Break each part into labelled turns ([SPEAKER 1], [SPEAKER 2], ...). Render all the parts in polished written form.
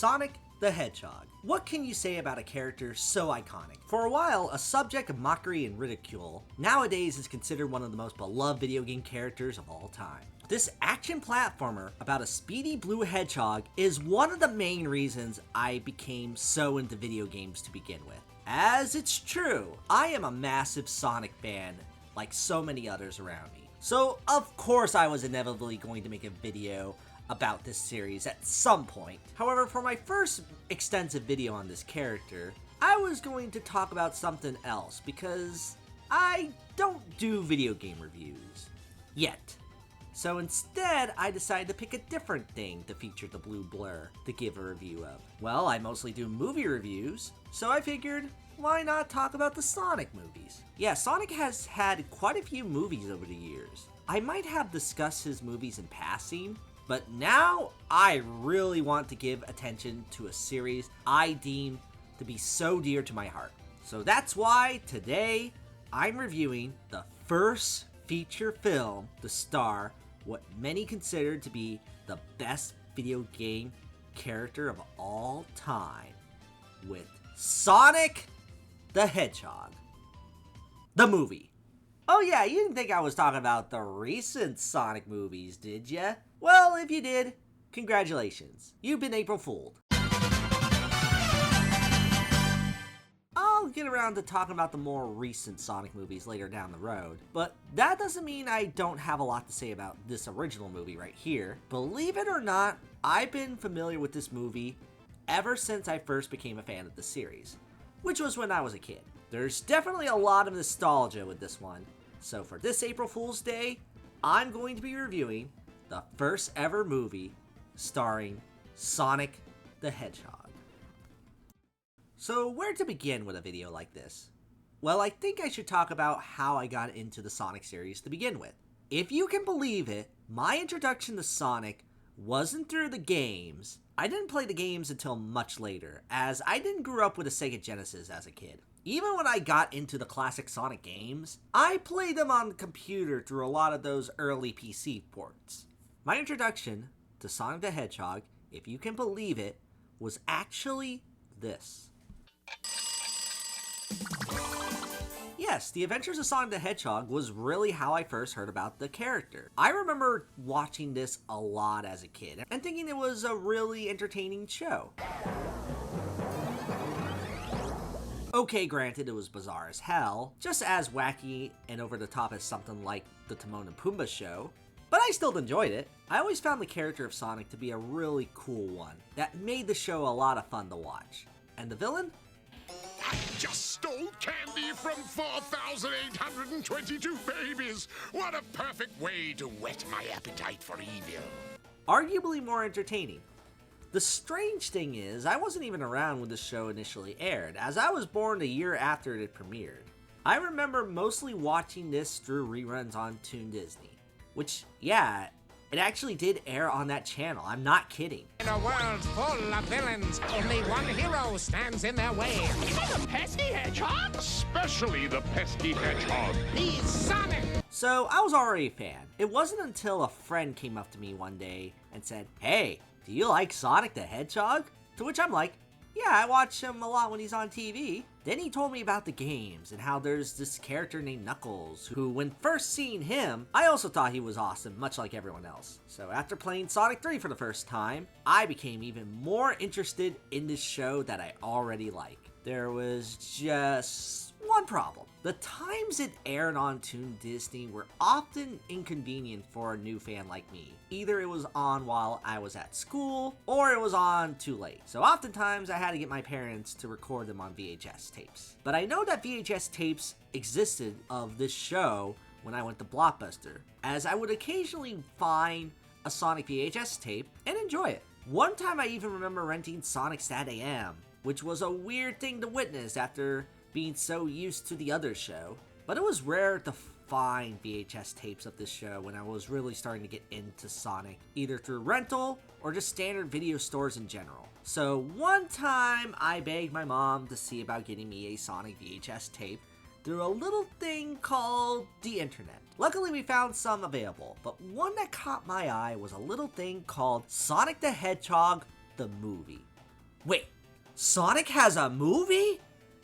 [SPEAKER 1] Sonic the Hedgehog. What can you say about a character so iconic? For a while, a subject of mockery and ridicule, nowadays is considered one of the most beloved video game characters of all time. This action platformer about a speedy blue hedgehog is one of the main reasons I became so into video games to begin with. As it's true, I am a massive Sonic fan, like so many others around me. So of course I was inevitably going to make a video about this series at some point. However, for my first extensive video on this character, I was going to talk about something else because I don't do video game reviews yet. So instead, I decided to pick a different thing to feature the blue blur to give a review of. Well, I mostly do movie reviews, so I figured, why not talk about the Sonic movies? Yeah, Sonic has had quite a few movies over the years. I might have discussed his movies in passing, but now I really want to give attention to a series I deem to be so dear to my heart. So that's why today I'm reviewing the first feature film to star what many consider to be the best video game character of all time, with Sonic the Hedgehog, the movie. Oh yeah, you didn't think I was talking about the recent Sonic movies, did ya? Well, if you did, congratulations. You've been April Fooled. I'll get around to talking about the more recent Sonic movies later down the road, but that doesn't mean I don't have a lot to say about this original movie right here. Believe it or not, I've been familiar with this movie ever since I first became a fan of the series, which was when I was a kid. There's definitely a lot of nostalgia with this one, so for this April Fool's Day, I'm going to be reviewing the first ever movie starring Sonic the Hedgehog. So where to begin with a video like this? Well, I think I should talk about how I got into the Sonic series to begin with. If you can believe it, my introduction to Sonic wasn't through the games. I didn't play the games until much later, as I didn't grow up with a Sega Genesis as a kid. Even when I got into the classic Sonic games, I played them on the computer through a lot of those early PC ports. My introduction to Sonic the Hedgehog, if you can believe it, was actually this. Yes, The Adventures of Sonic the Hedgehog was really how I first heard about the character. I remember watching this a lot as a kid and thinking it was a really entertaining show. Okay, granted, it was bizarre as hell, just as wacky and over the top as something like the Timon and Pumbaa show, but I still enjoyed it. I always found the character of Sonic to be a really cool one that made the show a lot of fun to watch. And the villain?
[SPEAKER 2] I just stole candy from 4,822 babies! What a perfect way to whet my appetite for evil.
[SPEAKER 1] Arguably more entertaining. The strange thing is, I wasn't even around when the show initially aired, as I was born a year after it had premiered. I remember mostly watching this through reruns on Toon Disney, which, yeah, it actually did air on that channel, I'm not kidding.
[SPEAKER 3] In a world full of villains, only one hero stands in their way.
[SPEAKER 4] Is that the pesky hedgehog?
[SPEAKER 2] Especially the pesky hedgehog.
[SPEAKER 3] He's Sonic!
[SPEAKER 1] So I was already a fan. It wasn't until a friend came up to me one day and said, "Hey, do you like Sonic the Hedgehog?" To which I'm like, "Yeah, I watch him a lot when he's on TV." Then he told me about the games and how there's this character named Knuckles who, when first seeing him, I also thought he was awesome, much like everyone else. So after playing Sonic 3 for the first time, I became even more interested in this show that I already like. There was just one problem. The times it aired on Toon Disney were often inconvenient for a new fan like me. Either it was on while I was at school, or it was on too late. So oftentimes I had to get my parents to record them on VHS tapes. But I know that VHS tapes existed of this show when I went to Blockbuster, as I would occasionally find a Sonic VHS tape and enjoy it. One time I even remember renting Sonic Sat AM, which was a weird thing to witness after being so used to the other show, but it was rare to find VHS tapes of this show when I was really starting to get into Sonic, either through rental or just standard video stores in general. So one time I begged my mom to see about getting me a Sonic VHS tape through a little thing called the internet. Luckily we found some available, but one that caught my eye was a little thing called Sonic the Hedgehog, the movie. Wait, Sonic has a movie?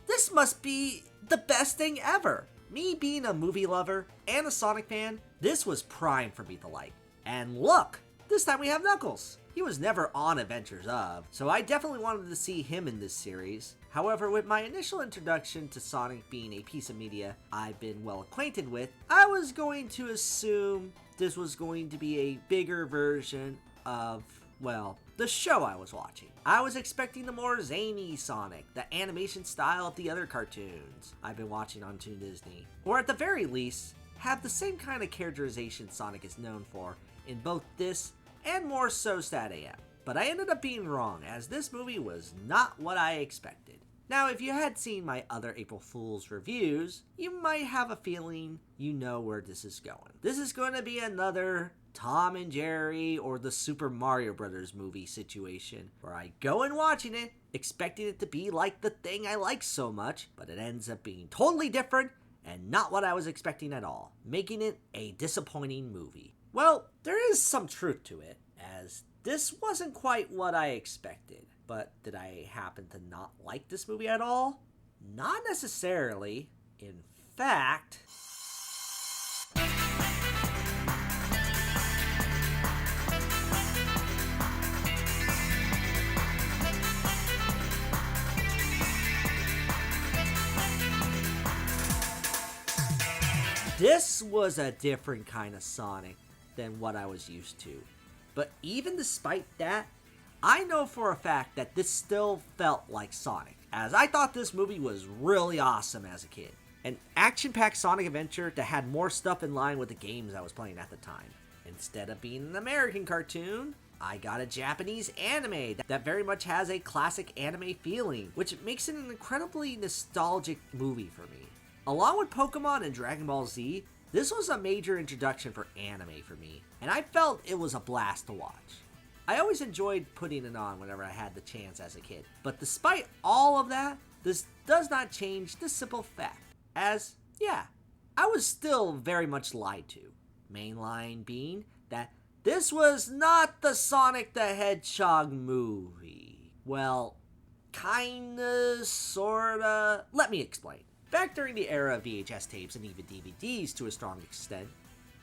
[SPEAKER 1] This must be the best thing ever. Me being a movie lover and a Sonic fan, this was prime for me to like. And look, this time we have Knuckles. He was never on Adventures of, so I definitely wanted to see him in this series. However, with my initial introduction to Sonic being a piece of media I've been well acquainted with, I was going to assume this was going to be a bigger version of, well, the show I was watching. I was expecting the more zany Sonic, the animation style of the other cartoons I've been watching on Toon Disney. Or at the very least, have the same kind of characterization Sonic is known for in both this and more so Stat AM. But I ended up being wrong, as this movie was not what I expected. Now, if you had seen my other April Fool's reviews, you might have a feeling you know where this is going. This is going to be another Tom and Jerry or the Super Mario Brothers movie situation, where I go in watching it, expecting it to be like the thing I like so much, but it ends up being totally different and not what I was expecting at all, making it a disappointing movie. Well, there is some truth to it, as this wasn't quite what I expected. But did I happen to not like this movie at all? Not necessarily. In fact, this was a different kind of Sonic than what I was used to. But even despite that, I know for a fact that this still felt like Sonic, as I thought this movie was really awesome as a kid. An action-packed Sonic adventure that had more stuff in line with the games I was playing at the time. Instead of being an American cartoon, I got a Japanese anime that very much has a classic anime feeling, which makes it an incredibly nostalgic movie for me. Along with Pokemon and Dragon Ball Z, this was a major introduction for anime for me, and I felt it was a blast to watch. I always enjoyed putting it on whenever I had the chance as a kid, but despite all of that, this does not change the simple fact, as, yeah, I was still very much lied to. Main line being that this was not the Sonic the Hedgehog movie. Well, kinda, sorta. Let me explain. Back during the era of VHS tapes and even DVDs to a strong extent,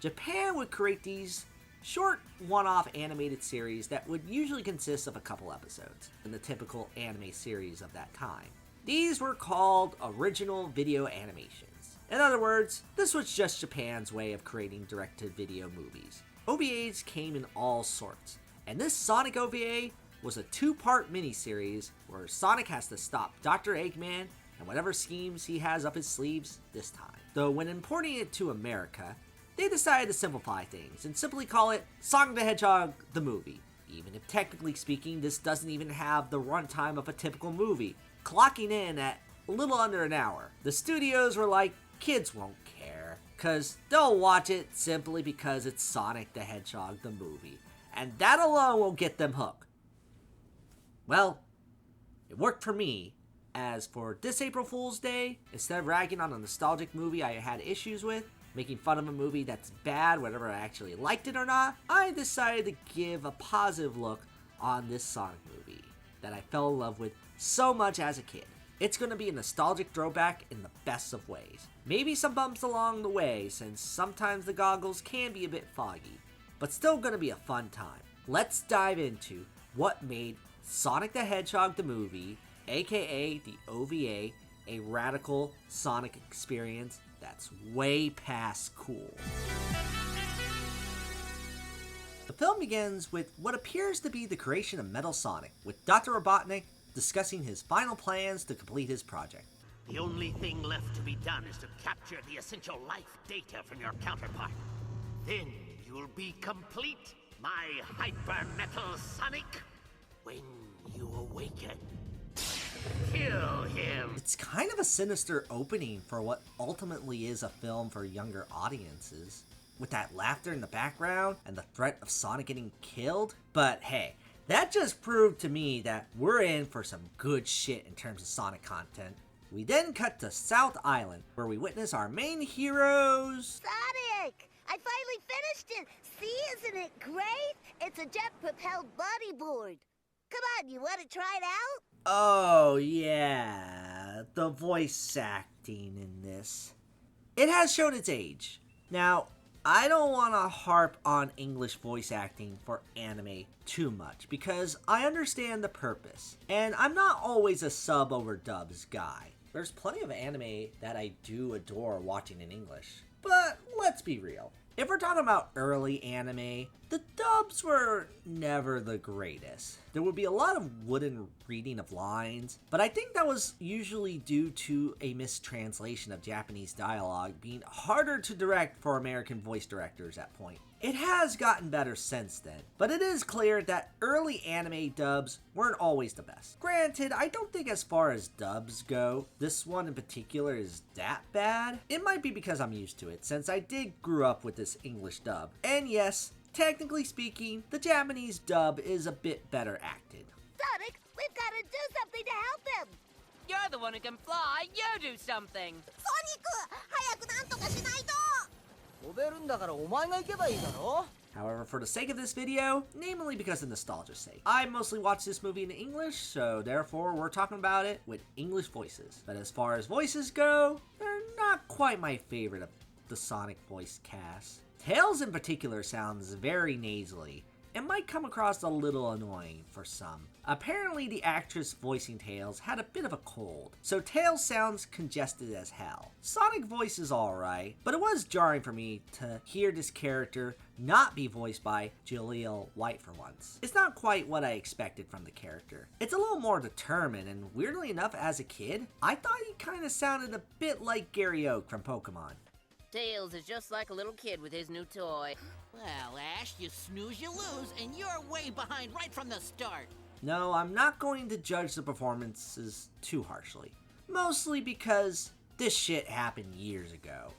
[SPEAKER 1] Japan would create these short one-off animated series that would usually consist of a couple episodes in the typical anime series of that time. These were called original video animations. In other words, this was just Japan's way of creating direct-to-video movies. OVAs came in all sorts, and this Sonic OVA was a two-part miniseries where Sonic has to stop Dr. Eggman and whatever schemes he has up his sleeves this time. Though when importing it to America, they decided to simplify things and simply call it Sonic the Hedgehog the movie. Even if technically speaking, this doesn't even have the runtime of a typical movie, clocking in at a little under an hour. The studios were like, kids won't care, cause they'll watch it simply because it's Sonic the Hedgehog the movie, and that alone will get them hooked. Well, it worked for me. As for this April Fool's Day, instead of ragging on a nostalgic movie I had issues with, making fun of a movie that's bad whether I actually liked it or not, I decided to give a positive look on this Sonic movie that I fell in love with so much as a kid. It's going to be a nostalgic throwback in the best of ways. Maybe some bumps along the way, since sometimes the goggles can be a bit foggy, but still going to be a fun time. Let's dive into what made Sonic the Hedgehog the movie, aka the OVA, a radical Sonic experience that's way past cool. The film begins with what appears to be the creation of Metal Sonic, with Dr. Robotnik discussing his final plans to complete his project.
[SPEAKER 5] The only thing left to be done is to capture the essential life data from your counterpart. Then you'll be complete, my Hyper Metal Sonic. When you awaken, kill him.
[SPEAKER 1] It's kind of a sinister opening for what ultimately is a film for younger audiences, with that laughter in the background and the threat of Sonic getting killed. But hey, that just proved to me that we're in for some good shit in terms of Sonic content. We then cut to South Island, where we witness our main heroes...
[SPEAKER 6] Sonic! I finally finished it! See, isn't it great? It's a jet-propelled bodyboard. Come on, you want to try it out?
[SPEAKER 1] Oh, yeah, the voice acting in this. It has shown its age. Now, I don't want to harp on English voice acting for anime too much because I understand the purpose, and I'm not always a sub over dubs guy. There's plenty of anime that I do adore watching in English, but let's be real. If we're talking about early anime, the dubs were never the greatest. There would be a lot of wooden reading of lines, but I think that was usually due to a mistranslation of Japanese dialogue being harder to direct for American voice directors at point. It has gotten better since then, but it is clear that early anime dubs weren't always the best. Granted, I don't think as far as dubs go, this one in particular is that bad. It might be because I'm used to it, since I did grow up with this English dub. And yes, technically speaking, the Japanese dub is a bit better acted.
[SPEAKER 6] Sonic, we've got to do something to help him!
[SPEAKER 7] You're the one who can fly. You do something.
[SPEAKER 6] Sonic! 早くなんとかしないと!
[SPEAKER 1] However, for the sake of this video, namely because of nostalgia's sake, I mostly watch this movie in English, so therefore we're talking about it with English voices. But as far as voices go, they're not quite my favorite of the Sonic voice cast. Tails in particular sounds very nasally, and might come across a little annoying for some. Apparently the actress voicing Tails had a bit of a cold, so Tails sounds congested as hell. Sonic voice is alright, but it was jarring for me to hear this character not be voiced by Jaleel White for once. It's not quite what I expected from the character. It's a little more determined, and weirdly enough as a kid, I thought he kinda sounded a bit like Gary Oak from Pokemon.
[SPEAKER 7] Tails is just like a little kid with his new toy.
[SPEAKER 8] Well, Ash, you snooze, you lose, and you're way behind right from the start.
[SPEAKER 1] No, I'm not going to judge the performances too harshly. Mostly because this shit happened years ago.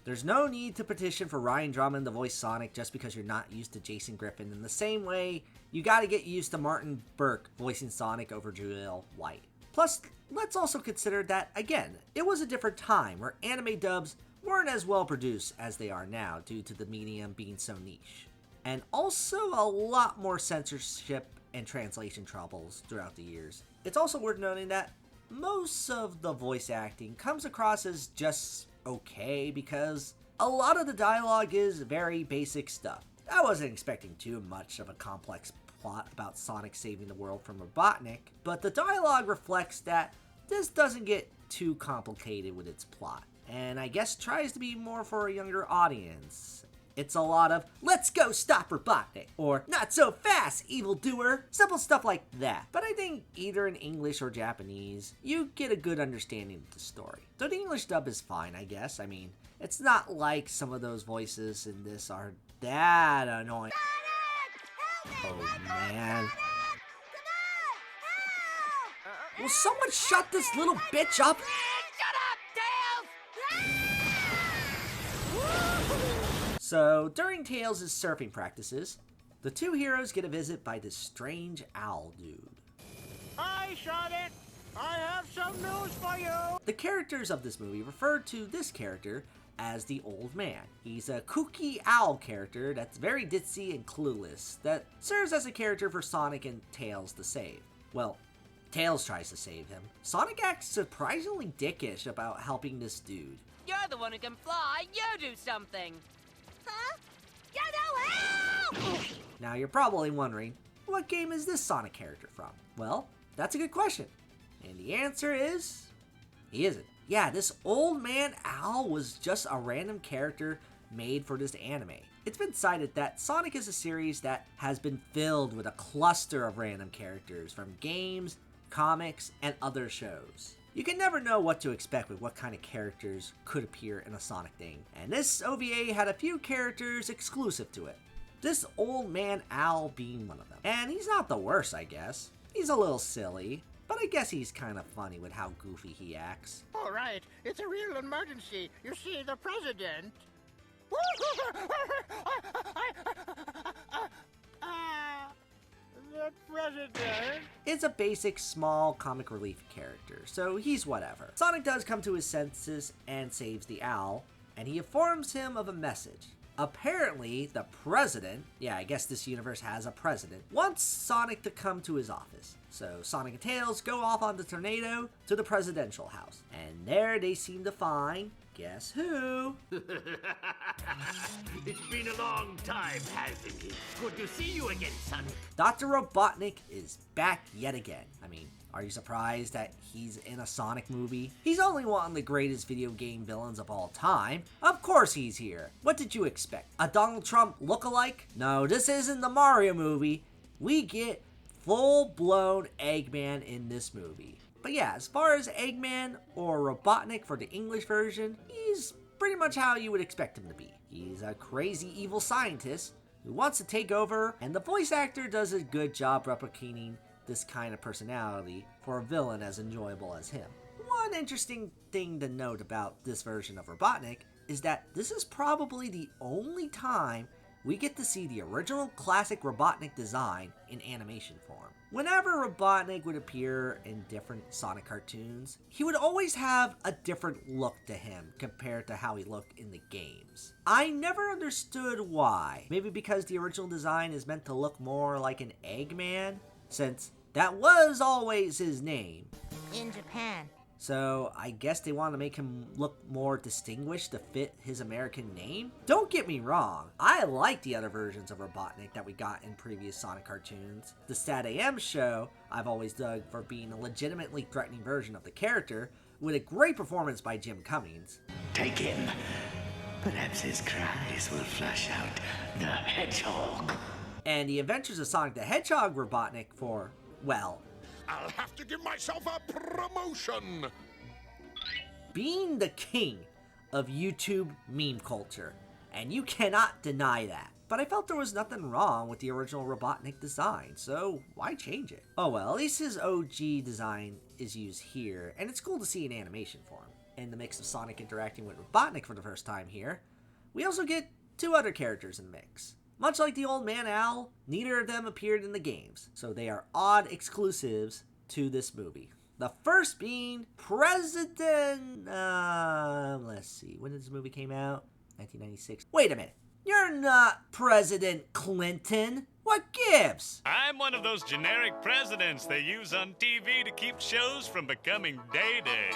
[SPEAKER 1] There's no need to petition for Ryan Drummond to voice Sonic just because you're not used to Jason Griffin in the same way you gotta get used to Martin Burke voicing Sonic over Jaleel White. Plus, let's also consider that, again, it was a different time where anime dubs weren't as well produced as they are now due to the medium being so niche. And also a lot more censorship and translation troubles throughout the years. It's also worth noting that most of the voice acting comes across as just okay because a lot of the dialogue is very basic stuff. I wasn't expecting too much of a complex plot about Sonic saving the world from Robotnik, but the dialogue reflects that this doesn't get too complicated with its plot, and I guess tries to be more for a younger audience. It's a lot of, let's go stop Robotnik, or not so fast, evildoer, simple stuff like that. But I think either in English or Japanese, you get a good understanding of the story. So the English dub is fine, I guess. I mean, it's not like some of those voices in this are that annoying. Oh man. Will someone shut this little bitch up? So, during Tails' surfing practices, the two heroes get a visit by this strange owl dude.
[SPEAKER 4] Hi, Sonic! I have some news for you!
[SPEAKER 1] The characters of this movie refer to this character as the Old Man. He's a kooky owl character that's very ditzy and clueless, that serves as a character for Sonic and Tails to save. Well, Tails tries to save him. Sonic acts surprisingly dickish about helping this dude.
[SPEAKER 7] You're the one who can fly. You do something.
[SPEAKER 6] Huh? You know help!
[SPEAKER 1] Now you're probably wondering, what game is this Sonic character from? Well, that's a good question. And the answer is, he isn't. Yeah, this Old Man Owl was just a random character made for this anime. It's been cited that Sonic is a series that has been filled with a cluster of random characters from games, comics, and other shows. You can never know what to expect with what kind of characters could appear in a Sonic thing, and this OVA had a few characters exclusive to it. This Old Man Owl being one of them. And he's not the worst, I guess. He's a little silly, but I guess he's kind of funny with how goofy he acts.
[SPEAKER 4] All right, it's a real emergency. You see, the president... The president...
[SPEAKER 1] It's a basic, small comic relief character, so he's whatever. Sonic does come to his senses and saves the owl, and he informs him of a message. Apparently, the president, yeah, I guess this universe has a president, wants Sonic to come to his office. So Sonic and Tails go off on the tornado to the presidential house. And there they seem to find, guess who?
[SPEAKER 5] It's been a long time, hasn't it? Good to see you again, Sonic.
[SPEAKER 1] Dr. Robotnik is back yet again. I mean, are you surprised that he's in a Sonic movie? He's only one of the greatest video game villains of all time. Of course he's here. What did you expect? A Donald Trump look-alike? No, this isn't the Mario movie. We get full-blown Eggman in this movie. But yeah, as far as Eggman or Robotnik for the English version, he's pretty much how you would expect him to be. He's a crazy evil scientist who wants to take over, and the voice actor does a good job replicating this kind of personality for a villain as enjoyable as him. One interesting thing to note about this version of Robotnik is that this is probably the only time we get to see the original classic Robotnik design in animation form. Whenever Robotnik would appear in different Sonic cartoons, he would always have a different look to him compared to how he looked in the games. I never understood why. Maybe because the original design is meant to look more like an Eggman, since that was always his name.
[SPEAKER 6] In Japan.
[SPEAKER 1] So I guess they want to make him look more distinguished to fit his American name? Don't get me wrong, I like the other versions of Robotnik that we got in previous Sonic cartoons. The Stat AM show I've always dug for being a legitimately threatening version of the character, with a great performance by Jim Cummings.
[SPEAKER 9] Take him. Perhaps his cries will flush out the hedgehog.
[SPEAKER 1] And the Adventures of Sonic the Hedgehog Robotnik for, well,
[SPEAKER 2] I'll have to give myself a promotion.
[SPEAKER 1] being the king of YouTube meme culture, and you cannot deny that. But I felt there was nothing wrong with the original Robotnik design, so why change it? Oh well, at least his OG design is used here, and it's cool to see in animation form. In the mix of Sonic interacting with Robotnik for the first time here, we also get two other characters in the mix. Much like the Old Man Owl, neither of them appeared in the games, so they are odd exclusives to this movie. The first being President... let's see, when did this movie came out? 1996. Wait a minute, you're not President Clinton! What gives?
[SPEAKER 10] I'm one of those generic presidents they use on TV to keep shows from becoming dated.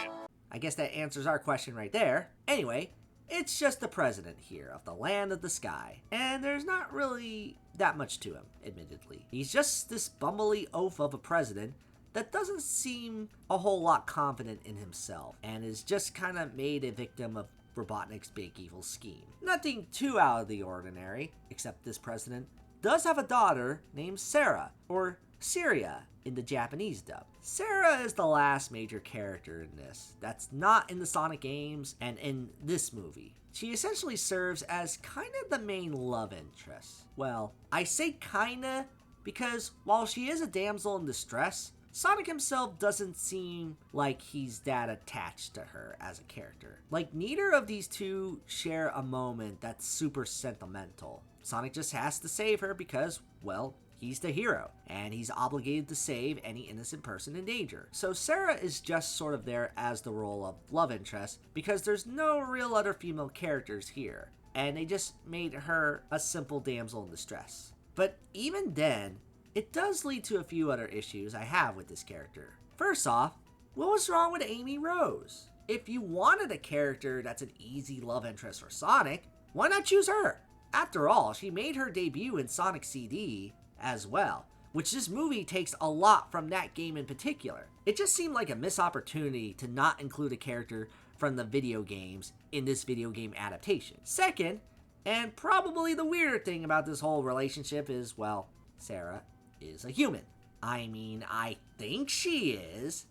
[SPEAKER 1] I guess that answers our question right there. Anyway, it's just the president here of the land of the sky, and there's not really that much to him, admittedly. He's just this bumbly oaf of a president that doesn't seem a whole lot confident in himself, and is just kind of made a victim of Robotnik's big evil scheme. Nothing too out of the ordinary, except this president does have a daughter named Sara, or Syria in the Japanese dub. Sara is the last major character in this that's not in the Sonic games and in this movie. She essentially serves as kind of the main love interest. Well, I say kinda because while she is a damsel in distress, Sonic himself doesn't seem like he's that attached to her as a character. Like, neither of these two share a moment that's super sentimental. Sonic just has to save her because, well, he's the hero, and he's obligated to save any innocent person in danger. So Sara is just sort of there as the role of love interest because there's no real other female characters here, and they just made her a simple damsel in distress. But even then, it does lead to a few other issues I have with this character. First off, what was wrong with Amy Rose? If you wanted a character that's an easy love interest for Sonic, why not choose her? After all, she made her debut in Sonic CD as well, which this movie takes a lot from that game in particular. It just seemed like a missed opportunity to not include a character from the video games in this video game adaptation. Second, and probably the weirder thing about this whole relationship is, well, Sara is a human. I mean, I think she is.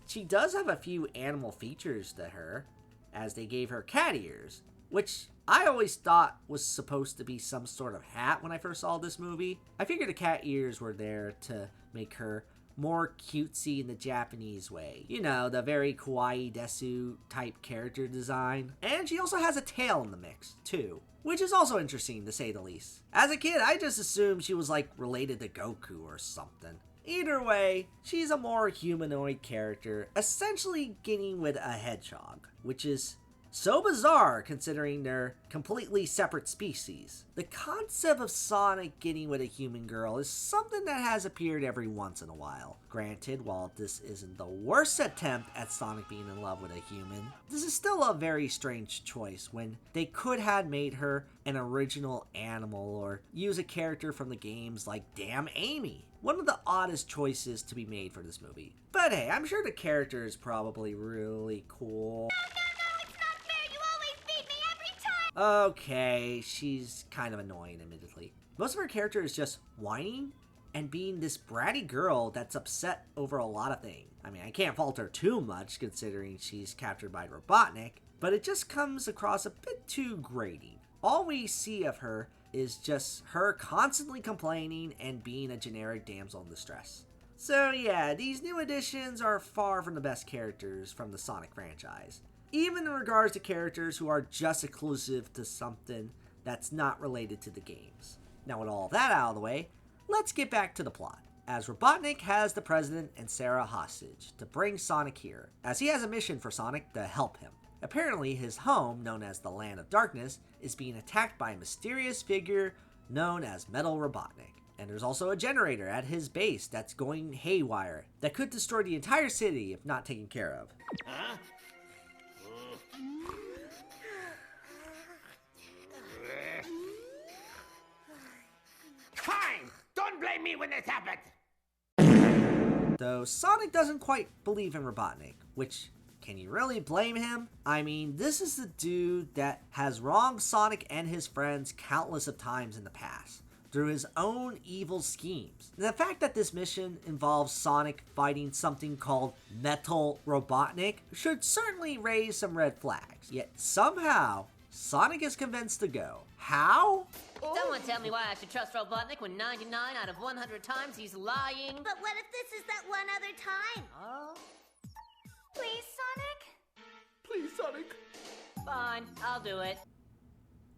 [SPEAKER 1] She does have a few animal features to her, as they gave her cat ears, which I always thought was supposed to be some sort of hat when I first saw this movie. I figured the cat ears were there to make her more cutesy in the Japanese way. You know, the very kawaii desu type character design. And she also has a tail in the mix, too, which is also interesting to say the least. As a kid, I just assumed she was like related to Goku or something. Either way, she's a more humanoid character, essentially getting with a hedgehog, which is So bizarre considering they're completely separate species. The concept of Sonic getting with a human girl is something that has appeared every once in a while. Granted, while this isn't the worst attempt at Sonic being in love with a human, this is still a very strange choice when they could have made her an original animal or use a character from the games like Damn Amy. One of the oddest choices to be made for this movie. But hey, I'm sure the character is probably really cool. Okay, she's kind of annoying, admittedly. Most of her character is just whining and being this bratty girl that's upset over a lot of things. I mean, I can't fault her too much considering she's captured by Robotnik, but it just comes across a bit too grating. All we see of her is just her constantly complaining and being a generic damsel in distress. So yeah, these new additions are far from the best characters from the Sonic franchise, even in regards to characters who are just exclusive to something that's not related to the games. Now with all that out of the way, let's get back to the plot. As Robotnik has the President and Sara hostage to bring Sonic here, as he has a mission for Sonic to help him. Apparently his home, known as the Land of Darkness, is being attacked by a mysterious figure known as Metal Robotnik. And there's also a generator at his base that's going haywire that could destroy the entire city if not taken care of.
[SPEAKER 5] Huh? Fine! Don't blame me when this happened!
[SPEAKER 1] Though Sonic doesn't quite believe in Robotnik, which, can you really blame him? I mean, this is the dude that has wronged Sonic and his friends countless of times in the past, through his own evil schemes. The fact that this mission involves Sonic fighting something called Metal Robotnik should certainly raise some red flags, yet somehow, Sonic is convinced to go. How?
[SPEAKER 7] Someone tell me why I should trust Robotnik when 99 out of 100 times he's lying.
[SPEAKER 6] But what if this is that one other time?
[SPEAKER 7] Oh?
[SPEAKER 6] Please, Sonic?
[SPEAKER 5] Please, Sonic.
[SPEAKER 7] Fine, I'll do it.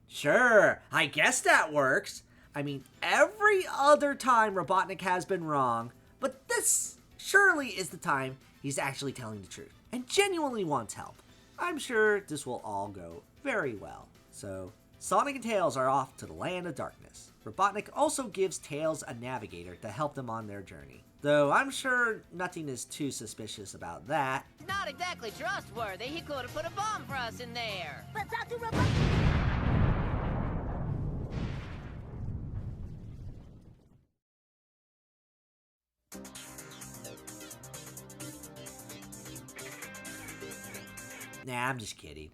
[SPEAKER 1] Sure, I guess that works. I mean, every other time Robotnik has been wrong, but this surely is the time he's actually telling the truth and genuinely wants help. I'm sure this will all go very well. So, Sonic and Tails are off to the Land of Darkness. Robotnik also gives Tails a navigator to help them on their journey, though I'm sure nothing is too suspicious about that.
[SPEAKER 7] Not exactly trustworthy. He could have put a bomb for us in there.
[SPEAKER 6] But Dr. Robotnik...
[SPEAKER 1] Nah, I'm just kidding.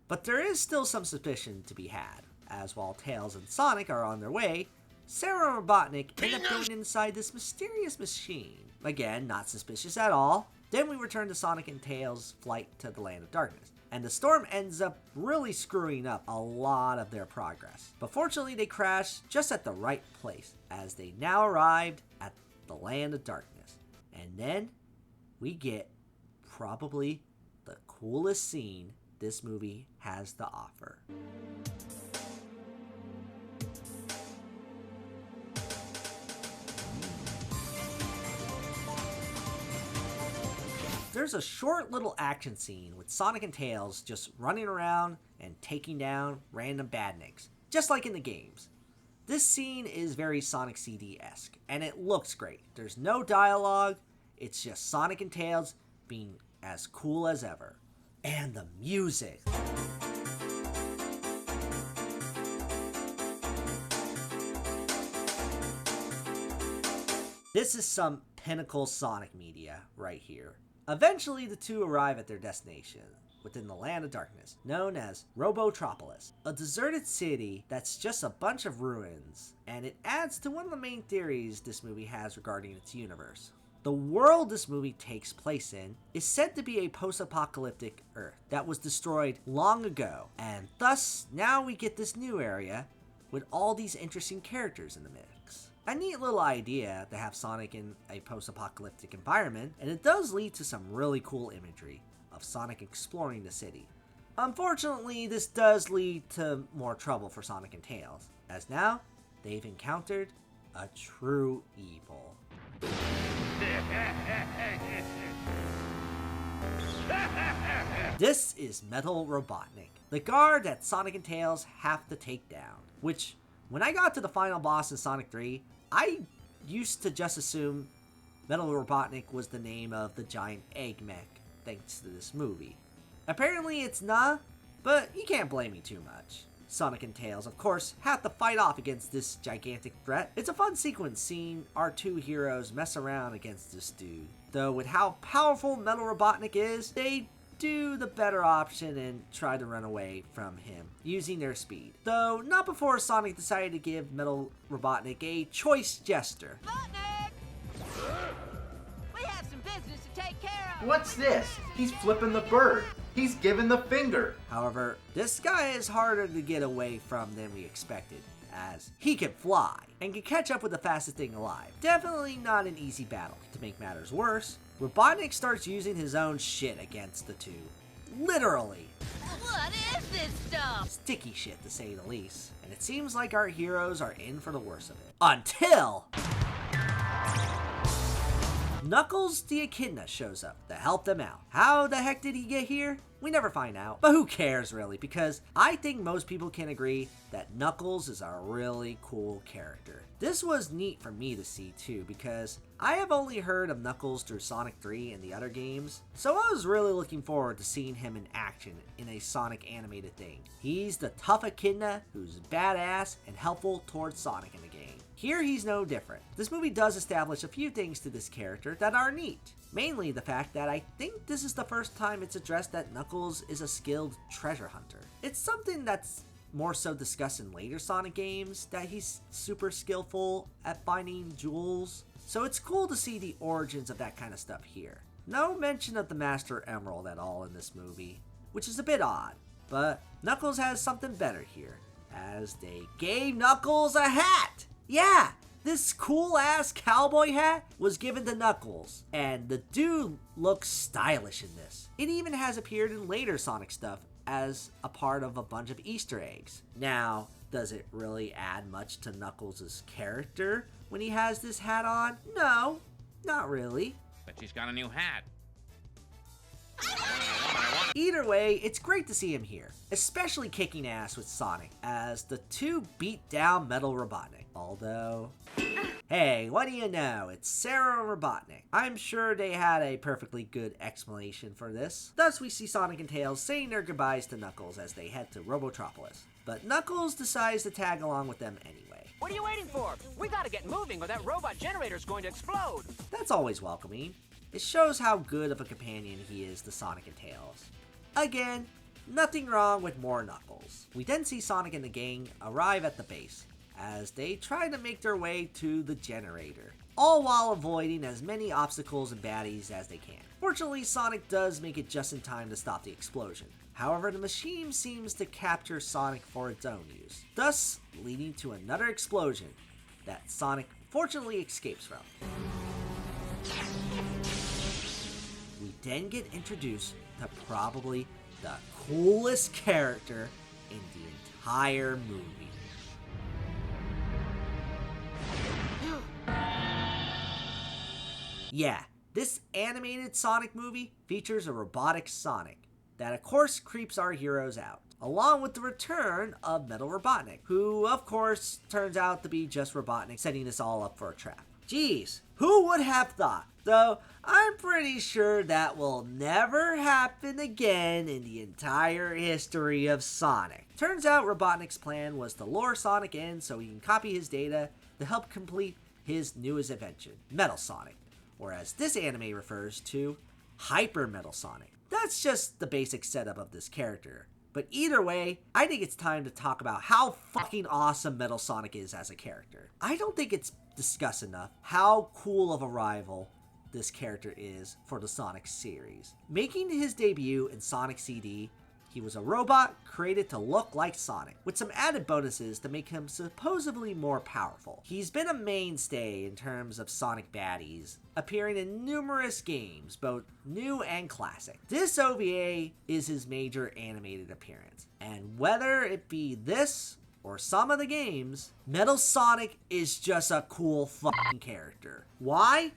[SPEAKER 1] But there is still some suspicion to be had, as while Tails and Sonic are on their way, Sara and Robotnik end up going inside this mysterious machine. Again, not suspicious at all. Then we return to Sonic and Tails' flight to the Land of Darkness, and the storm ends up really screwing up a lot of their progress. But fortunately they crash just at the right place, as they now arrived at the Land of Darkness. And then we get probably the coolest scene this movie has to offer. There's a short little action scene with Sonic and Tails just running around and taking down random badniks, just like in the games. This scene is very Sonic CD-esque, and it looks great. There's no dialogue, it's just Sonic and Tails being as cool as ever. And the music. This is some pinnacle Sonic media right here. Eventually, the two arrive at their destination, within the Land of Darkness, known as Rootropolis, a deserted city that's just a bunch of ruins, and it adds to one of the main theories this movie has regarding its universe. The world this movie takes place in is said to be a post-apocalyptic Earth that was destroyed long ago, and thus now we get this new area with all these interesting characters in the mix. A neat little idea to have Sonic in a post-apocalyptic environment, and it does lead to some really cool imagery of Sonic exploring the city. Unfortunately, this does lead to more trouble for Sonic and Tails, as now they've encountered a true evil. This is Metal Robotnik, the guard that Sonic and Tails have to take down. Which, when I got to the final boss in Sonic 3, I used to just assume Metal Robotnik was the name of the giant egg mech, thanks to this movie. Apparently it's not, but you can't blame me too much. Sonic and Tails, of course, have to fight off against this gigantic threat. It's a fun sequence seeing our two heroes mess around against this dude. Though with how powerful Metal Robotnik is, they do the better option and try to run away from him, using their speed. Though not before Sonic decided to give Metal Robotnik a choice gesture.
[SPEAKER 8] Robotnik! We have some business to take care of.
[SPEAKER 11] What's this? He's flipping the bird. He's giving the finger.
[SPEAKER 1] However, this guy is harder to get away from than we expected, as he can fly and can catch up with the fastest thing alive. Definitely not an easy battle. To make matters worse, Robotnik starts using his own shit against the two. Literally.
[SPEAKER 8] What is this stuff?
[SPEAKER 1] Sticky shit, to say the least. And it seems like our heroes are in for the worst of it. Until Knuckles the Echidna shows up to help them out. How the heck did he get here? We never find out, but who cares really, because I think most people can agree that Knuckles is a really cool character. This was neat for me to see too, because I have only heard of Knuckles through Sonic 3 and the other games, so I was really looking forward to seeing him in action in a Sonic animated thing. He's the tough echidna who's badass and helpful towards Sonic in the game. Here he's no different. This movie does establish a few things to this character that are neat. Mainly the fact that I think this is the first time it's addressed that Knuckles is a skilled treasure hunter. It's something that's more so discussed in later Sonic games, that he's super skillful at finding jewels. So it's cool to see the origins of that kind of stuff here. No mention of the Master Emerald at all in this movie, which is a bit odd. But Knuckles has something better here, as they gave Knuckles a hat! Yeah! This cool ass cowboy hat was given to Knuckles, and the dude looks stylish in this. It even has appeared in later Sonic stuff as a part of a bunch of Easter eggs. Now, does it really add much to Knuckles' character when he has this hat on? No, not really.
[SPEAKER 3] But she's got a new hat.
[SPEAKER 1] Either way, it's great to see him here, especially kicking ass with Sonic, as the two beat down Metal Robotnik. Although, hey, what do you know, it's Sara and Robotnik. I'm sure they had a perfectly good explanation for this. Thus, we see Sonic and Tails saying their goodbyes to Knuckles as they head to Rootropolis. But Knuckles decides to tag along with them anyway.
[SPEAKER 4] What are you waiting for? We gotta get moving or that robot generator's going to explode.
[SPEAKER 1] That's always welcoming. It shows how good of a companion he is to Sonic and Tails. Again, nothing wrong with more Knuckles. We then see Sonic and the gang arrive at the base, as they try to make their way to the generator, all while avoiding as many obstacles and baddies as they can. Fortunately, Sonic does make it just in time to stop the explosion. However, the machine seems to capture Sonic for its own use, thus leading to another explosion that Sonic fortunately escapes from. We then get introduced to probably the coolest character in the entire movie. Yeah, this animated Sonic movie features a robotic Sonic that of course creeps our heroes out, along with the return of Metal Robotnik, who of course turns out to be just Robotnik setting this all up for a trap. Jeez, who would have thought? Though I'm pretty sure that will never happen again in the entire history of Sonic. Turns out Robotnik's plan was to lure Sonic in so he can copy his data to help complete his newest invention, Metal Sonic, or as this anime refers to, Hyper Metal Sonic. That's just the basic setup of this character. But either way, I think it's time to talk about how fucking awesome Metal Sonic is as a character. I don't think it's discussed enough how cool of a rival this character is for the Sonic series. Making his debut in Sonic CD, he was a robot created to look like Sonic, with some added bonuses to make him supposedly more powerful. He's been a mainstay in terms of Sonic baddies, appearing in numerous games, both new and classic. This OVA is his major animated appearance, and whether it be this or some of the games, Metal Sonic is just a cool fucking character. Why?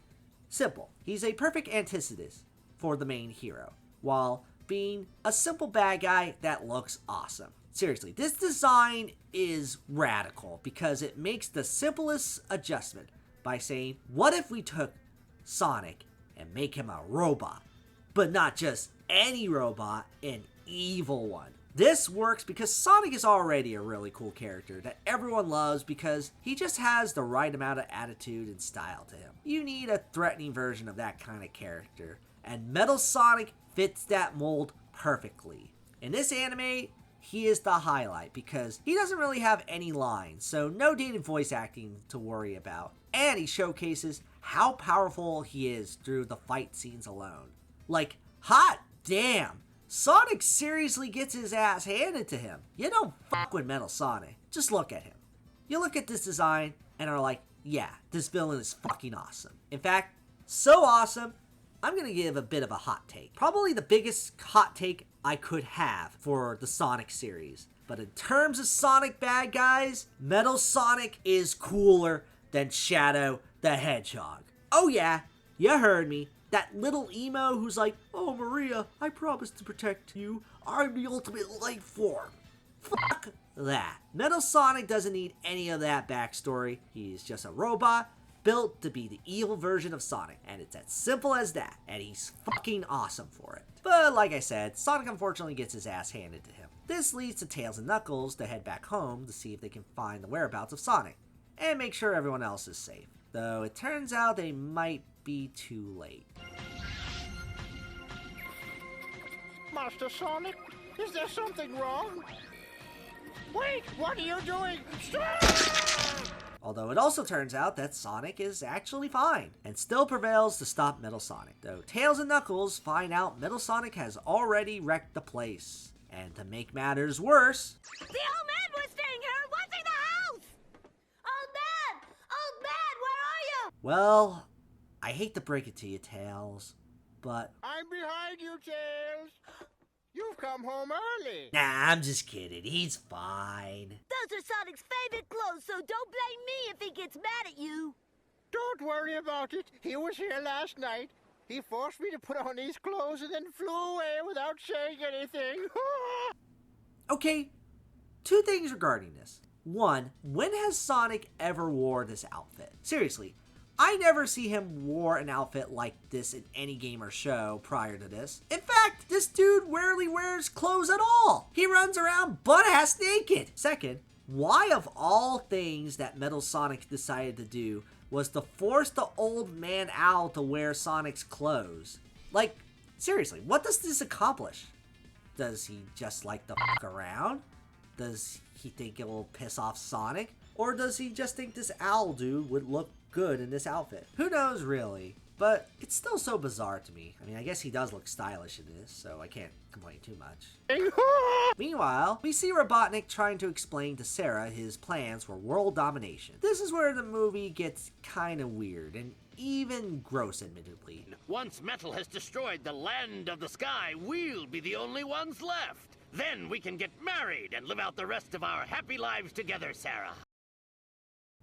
[SPEAKER 1] Simple. He's a perfect antithesis for the main hero. while being a simple bad guy that looks awesome. Seriously, this design is radical because it makes the simplest adjustment by saying, what if we took Sonic and make him a robot? But not just any robot, an evil one. This works because Sonic is already a really cool character that everyone loves because he just has the right amount of attitude and style to him. You need a threatening version of that kind of character, and Metal Sonic fits that mold perfectly. In this anime, he is the highlight because he doesn't really have any lines, so no dated voice acting to worry about. And he showcases how powerful he is through the fight scenes alone. Like, hot damn! Sonic seriously gets his ass handed to him. You don't fuck with Metal Sonic. Just look at him. You look at this design and are like, yeah, this villain is fucking awesome. In fact, so awesome, I'm gonna give a bit of a hot take. Probably the biggest hot take I could have for the Sonic series. But in terms of Sonic bad guys, Metal Sonic is cooler than Shadow the Hedgehog. Oh yeah, you heard me. That little emo who's like, oh Maria, I promise to protect you. I'm the ultimate life form. Fuck that. Metal Sonic doesn't need any of that backstory. He's just a robot built to be the evil version of Sonic. And it's as simple as that. And he's fucking awesome for it. But like I said, Sonic unfortunately gets his ass handed to him. This leads to Tails and Knuckles to head back home to see if they can find the whereabouts of Sonic. And make sure everyone else is safe. Though it turns out they might be too late.
[SPEAKER 4] Master Sonic, is there something wrong? Wait, what are you doing? Stop!
[SPEAKER 1] Although it also turns out that Sonic is actually fine, and still prevails to stop Metal Sonic. Though Tails and Knuckles find out Metal Sonic has already wrecked the place. And to make matters worse...
[SPEAKER 6] The old man was staying here! What's in the house? Old man, where are you?
[SPEAKER 1] Well, I hate to break it to you, Tails, but...
[SPEAKER 4] I'm behind you, Tails. You've come home early.
[SPEAKER 1] Nah, I'm just kidding. He's fine.
[SPEAKER 6] Those are Sonic's favorite clothes, so don't blame me if he gets mad at you.
[SPEAKER 4] Don't worry about it. He was here last night. He forced me to put on these clothes and then flew away without saying anything.
[SPEAKER 1] Okay, two things regarding this. One, when has Sonic ever wore this outfit? Seriously, I never see him wore an outfit like this in any game or show prior to this. In fact, this dude rarely wears clothes at all. He runs around butt-ass naked. Second, why of all things that Metal Sonic decided to do was to force the old man Owl to wear Sonic's clothes? Like, seriously, what does this accomplish? Does he just like to fuck around? Does he think it will piss off Sonic? Or does he just think this owl dude would look good in this outfit? Who knows really, but it's still so bizarre to me. I mean, I guess he does look stylish in this, so I can't complain too much. Meanwhile, we see Robotnik trying to explain to Sara his plans for world domination. This is where the movie gets kinda weird, and even gross admittedly.
[SPEAKER 5] Once Metal has destroyed the land of the sky, we'll be the only ones left. Then we can get married and live out the rest of our happy lives together, Sara.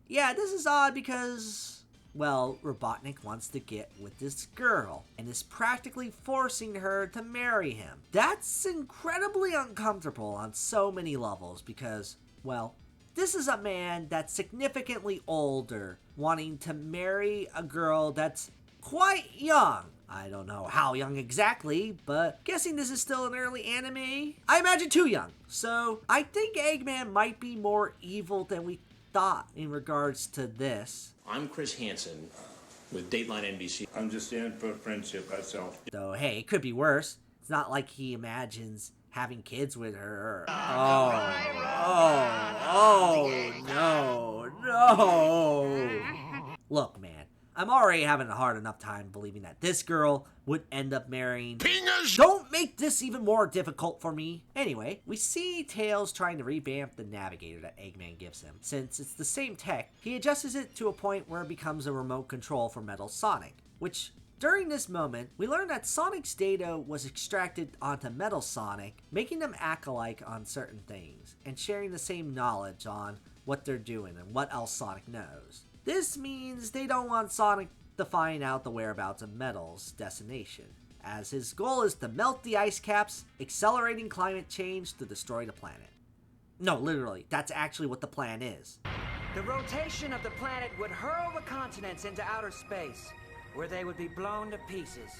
[SPEAKER 1] Yeah, this is odd because, well, Robotnik wants to get with this girl and is practically forcing her to marry him. That's incredibly uncomfortable on so many levels because, well, this is a man that's significantly older wanting to marry a girl that's quite young. I don't know how young exactly, but guessing this is still an early anime. I imagine too young. So I think Eggman might be more evil than we thought in regards to this.
[SPEAKER 12] I'm Chris Hansen with Dateline NBC. I'm just in for friendship, that's all.
[SPEAKER 1] Though, hey, it could be worse. It's not like he imagines having kids with her. No. Look, man, I'm already having a hard enough time believing that this girl would end up marrying...
[SPEAKER 2] Pingers!
[SPEAKER 1] Don't make this even more difficult for me. Anyway, we see Tails trying to revamp the navigator that Eggman gives him. Since it's the same tech, he adjusts it to a point where it becomes a remote control for Metal Sonic, which... During this moment, we learn that Sonic's data was extracted onto Metal Sonic, making them act alike on certain things, and sharing the same knowledge on what they're doing and what else Sonic knows. This means they don't want Sonic to find out the whereabouts of Metal's destination. as his goal is to melt the ice caps, accelerating climate change to destroy the planet. No, literally, that's actually what the plan is.
[SPEAKER 13] The rotation of the planet would hurl the continents into outer space, where they would be blown to pieces.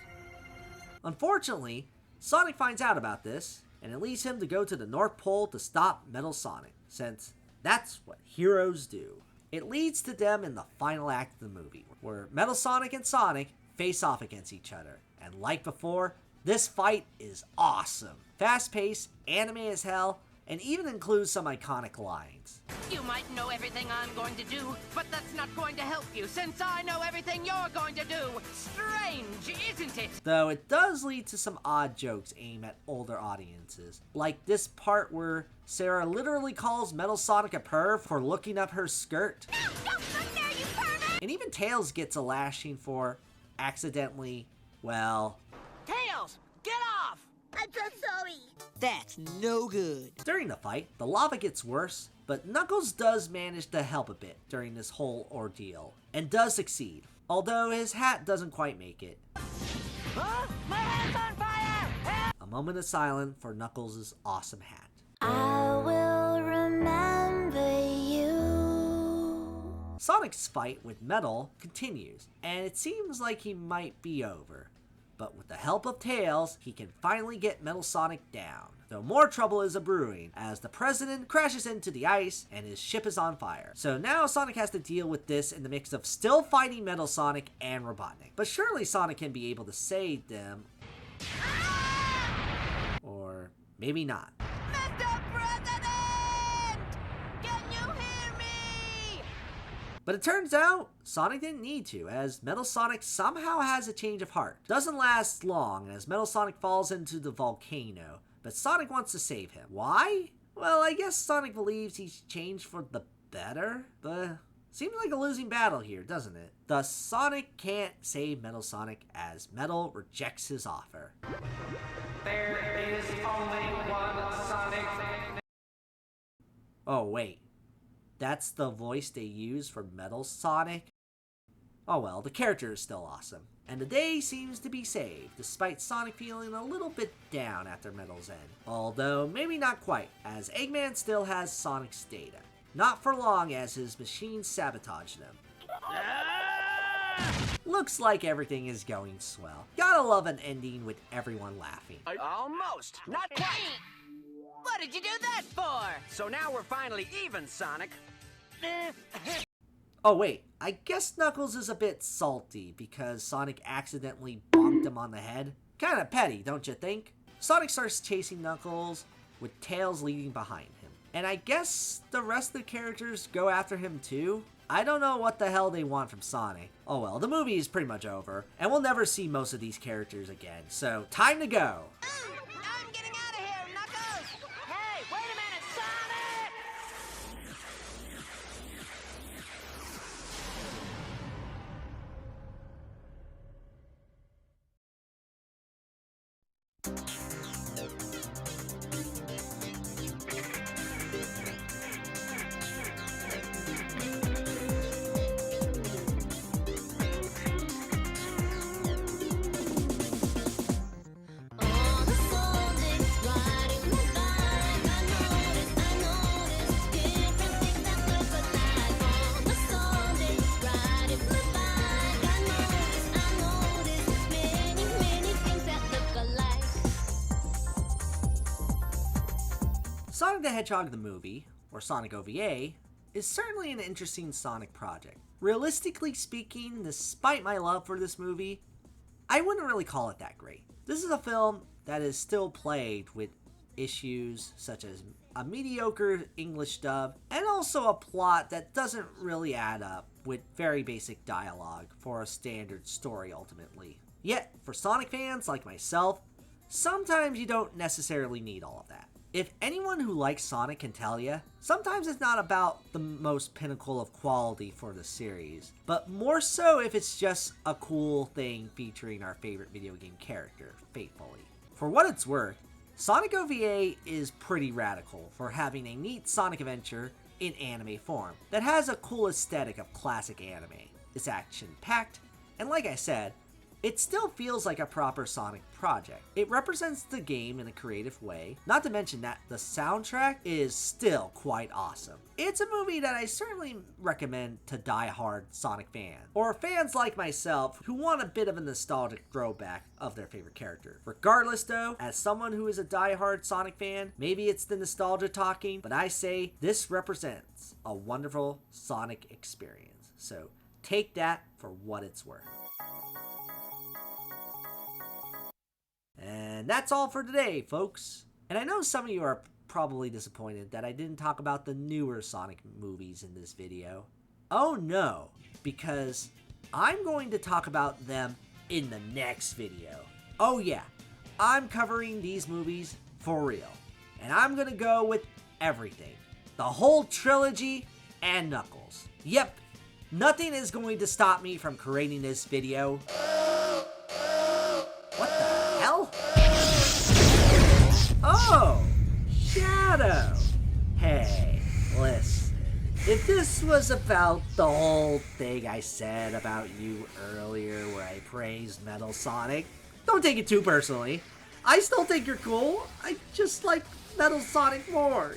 [SPEAKER 1] Unfortunately, Sonic finds out about this, and it leads him to go to the North Pole to stop Metal Sonic, since that's what heroes do. It leads to them in the final act of the movie, where Metal Sonic and Sonic face off against each other. And like before, this fight is awesome. Fast-paced, anime as hell, and even includes some iconic lines.
[SPEAKER 7] You might know everything I'm going to do, but that's not going to help you, since I know everything you're going to do. Strange, isn't it?
[SPEAKER 1] Though it does lead to some odd jokes aimed at older audiences. Like this part where Sara literally calls Metal Sonic a perv for looking up her skirt.
[SPEAKER 6] No, don't look there, you pervert!
[SPEAKER 1] And even Tails gets a lashing for accidentally, well...
[SPEAKER 8] Tails, get off!
[SPEAKER 6] I'm so sorry.
[SPEAKER 8] That's no good.
[SPEAKER 1] During the fight, the lava gets worse, but Knuckles does manage to help a bit during this whole ordeal, and does succeed, although his hat doesn't quite make it.
[SPEAKER 8] Huh? My hat's on fire! Help!
[SPEAKER 1] A moment of silence for Knuckles' awesome hat.
[SPEAKER 6] I will remember you.
[SPEAKER 1] Sonic's fight with Metal continues, and it seems like he might be over. But with the help of Tails, he can finally get Metal Sonic down. Though more trouble is a-brewing, as the president crashes into the ice and his ship is on fire. So now Sonic has to deal with this in the mix of still fighting Metal Sonic and Robotnik. But surely Sonic can be able to save them. Or maybe not.
[SPEAKER 8] Mr. President! Can you hear me?
[SPEAKER 1] But it turns out, Sonic didn't need to, as Metal Sonic somehow has a change of heart. Doesn't last long, as Metal Sonic falls into the volcano, but Sonic wants to save him. Why? Well, I guess Sonic believes he's changed for the better, but seems like a losing battle here, doesn't it? Thus, Sonic can't save Metal Sonic, as Metal rejects his offer.
[SPEAKER 13] There is only one Sonic.
[SPEAKER 1] Oh, wait. That's the voice they use for Metal Sonic? Oh well, the character is still awesome. And the day seems to be saved, despite Sonic feeling a little bit down after Metal's end. Although, maybe not quite, as Eggman still has Sonic's data. Not for long, as his machines sabotage them. Looks like everything is going swell. Gotta love an ending with everyone laughing.
[SPEAKER 13] Almost. Not quite.
[SPEAKER 8] What did you do that for?
[SPEAKER 13] So now we're finally even, Sonic.
[SPEAKER 1] Oh wait, I guess Knuckles is a bit salty because Sonic accidentally bonked him on the head. Kinda petty, don't you think? Sonic starts chasing Knuckles, with Tails leading behind him. And I guess the rest of the characters go after him too? I don't know what the hell they want from Sonic. Oh well, the movie is pretty much over, and we'll never see most of these characters again, so time to go!
[SPEAKER 8] I'm getting out of here, Knuckles! Hey, wait a minute, Sonic!
[SPEAKER 1] Sonic the Hedgehog the movie, or Sonic OVA, is certainly an interesting Sonic project. Realistically speaking, despite my love for this movie, I wouldn't really call it that great. This is a film that is still plagued with issues such as a mediocre English dub, and also a plot that doesn't really add up with very basic dialogue for a standard story ultimately. Yet, for Sonic fans like myself, sometimes you don't necessarily need all of that. If anyone who likes Sonic can tell you, sometimes it's not about the most pinnacle of quality for the series, but more so if it's just a cool thing featuring our favorite video game character, faithfully. For what it's worth, Sonic OVA is pretty radical for having a neat Sonic adventure in anime form that has a cool aesthetic of classic anime. It's action-packed, and like I said, it still feels like a proper Sonic project. It represents the game in a creative way, not to mention that the soundtrack is still quite awesome. It's a movie that I certainly recommend to die-hard Sonic fans, or fans like myself who want a bit of a nostalgic throwback of their favorite character. Regardless though, as someone who is a die-hard Sonic fan, maybe it's the nostalgia talking, but I say this represents a wonderful Sonic experience. So take that for what it's worth. And that's all for today, folks. And I know some of you are probably disappointed that I didn't talk about the newer Sonic movies in this video. Oh no, because I'm going to talk about them in the next video. Oh yeah, I'm covering these movies for real. And I'm gonna go with everything. The whole trilogy and Knuckles. Yep, nothing is going to stop me from creating this video. What the hell? Oh, Shadow. Hey, listen. If this was about the whole thing I said about you earlier where I praised Metal Sonic, don't take it too personally. I still think you're cool. I just like Metal Sonic more.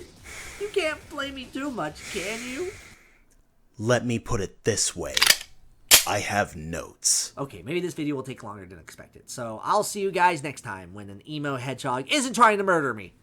[SPEAKER 1] You can't blame me too much, can you?
[SPEAKER 14] Let me put it this way. I have notes.
[SPEAKER 1] Okay, maybe this video will take longer than expected. So I'll see you guys next time when an emo hedgehog isn't trying to murder me.